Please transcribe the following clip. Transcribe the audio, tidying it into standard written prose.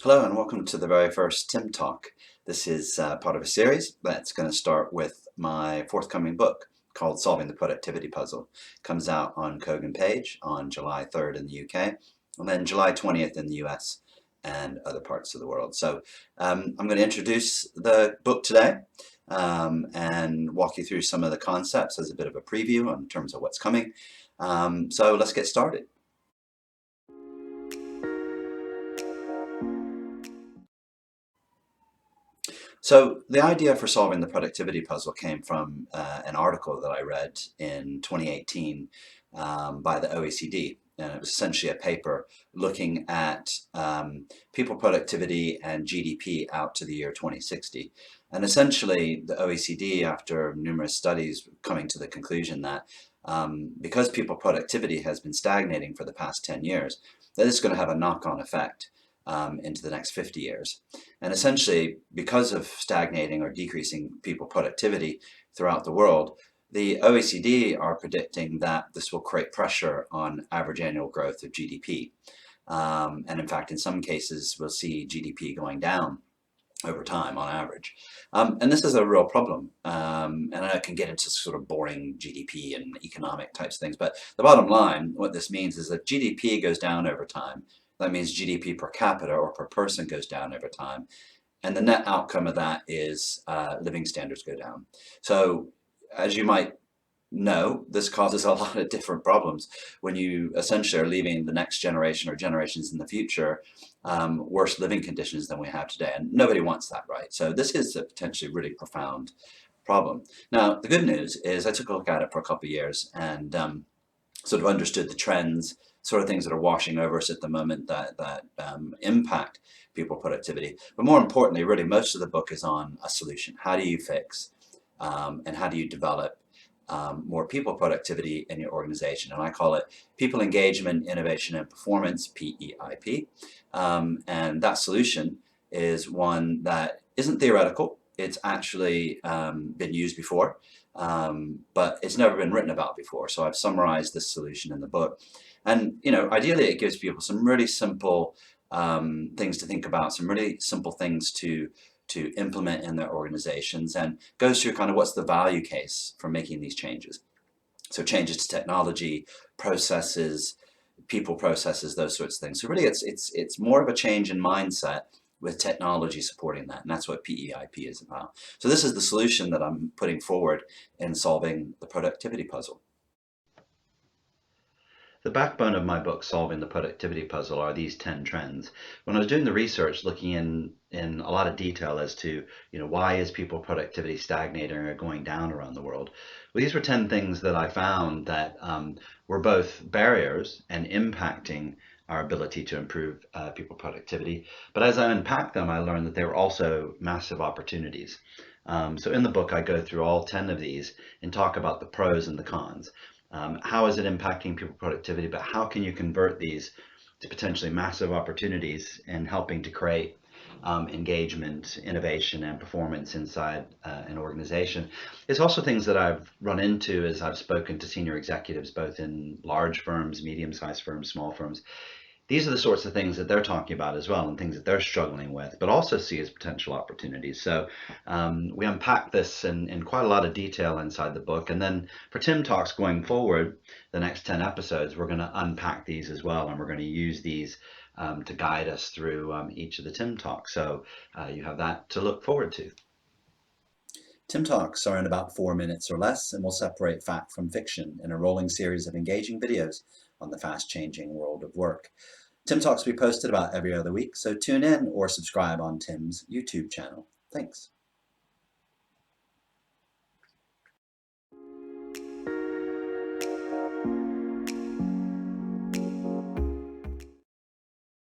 Hello and welcome to the very first Tim Talk. This is part of a series that's going to start with my forthcoming book called Solving the Productivity Puzzle. It comes out on Kogan Page on July 3rd in the UK and then July 20th in the US and other parts of the world. So I'm going to introduce the book today and walk you through some of the concepts as a bit of a preview in terms of what's coming. So let's get started. So the idea for solving the productivity puzzle came from an article that I read in 2018 by the OECD. And it was essentially a paper looking at people productivity and GDP out to the year 2060. And essentially the OECD, after numerous studies, coming to the conclusion that because people productivity has been stagnating for the past 10 years, that it's going to have a knock-on effect into the next 50 years. And essentially, because of stagnating or decreasing people productivity throughout the world, the OECD are predicting that this will create pressure on average annual growth of GDP. And in fact, in some cases, we'll see GDP going down over time on average. And this is a real problem. And I can get into sort of boring GDP and economic types of things, but the bottom line, what this means is that GDP goes down over time. That means GDP per capita or per person goes down over time. And the net outcome of that is living standards go down. So as you might know, this causes a lot of different problems when you essentially are leaving the next generation or generations in the future worse living conditions than we have today. And nobody wants that, right? So this is a potentially really profound problem. Now, the good news is I took a look at it for a couple of years and sort of understood the trends, sort of things that are washing over us at the moment that impact people productivity. But more importantly, really, most of the book is on a solution. How do you fix and how do you develop more people productivity in your organization? And I call it People Engagement, Innovation, and Performance, PEIP. And that solution is one that isn't theoretical. It's actually been used before, but it's never been written about before. So I've summarized this solution in the book. And, you know, ideally it gives people some really simple things to think about, some really simple things to implement in their organizations, and goes through kind of what's the value case for making these changes. So changes to technology, processes, people processes, those sorts of things. So really it's more of a change in mindset with technology supporting that. And that's what PEIP is about. So this is the solution that I'm putting forward in solving the productivity puzzle. The backbone of my book, Solving the Productivity Puzzle, are these 10 trends. When I was doing the research, looking in a lot of detail as to, why is people productivity stagnating or going down around the world? Well, these were 10 things that I found that were both barriers and impacting our ability to improve people productivity. But as I unpacked them, I learned that they were also massive opportunities. So in the book, I go through all 10 of these and talk about the pros and the cons. How is it impacting people productivity, but how can you convert these to potentially massive opportunities in helping to create engagement, innovation, and performance inside an organization? It's also things that I've run into as I've spoken to senior executives, both in large firms, medium-sized firms, small firms. These are the sorts of things that they're talking about as well, and things that they're struggling with, but also see as potential opportunities. So we unpack this in quite a lot of detail inside the book. And then for Tim Talks going forward, the next 10 episodes, we're going to unpack these as well, and we're going to use these to guide us through each of the Tim Talks. So you have that to look forward to. Tim Talks are in about 4 minutes or less, and will separate fact from fiction in a rolling series of engaging videos on the fast-changing world of work. Tim Talks will be posted about every other week, so tune in or subscribe on Tim's YouTube channel. Thanks.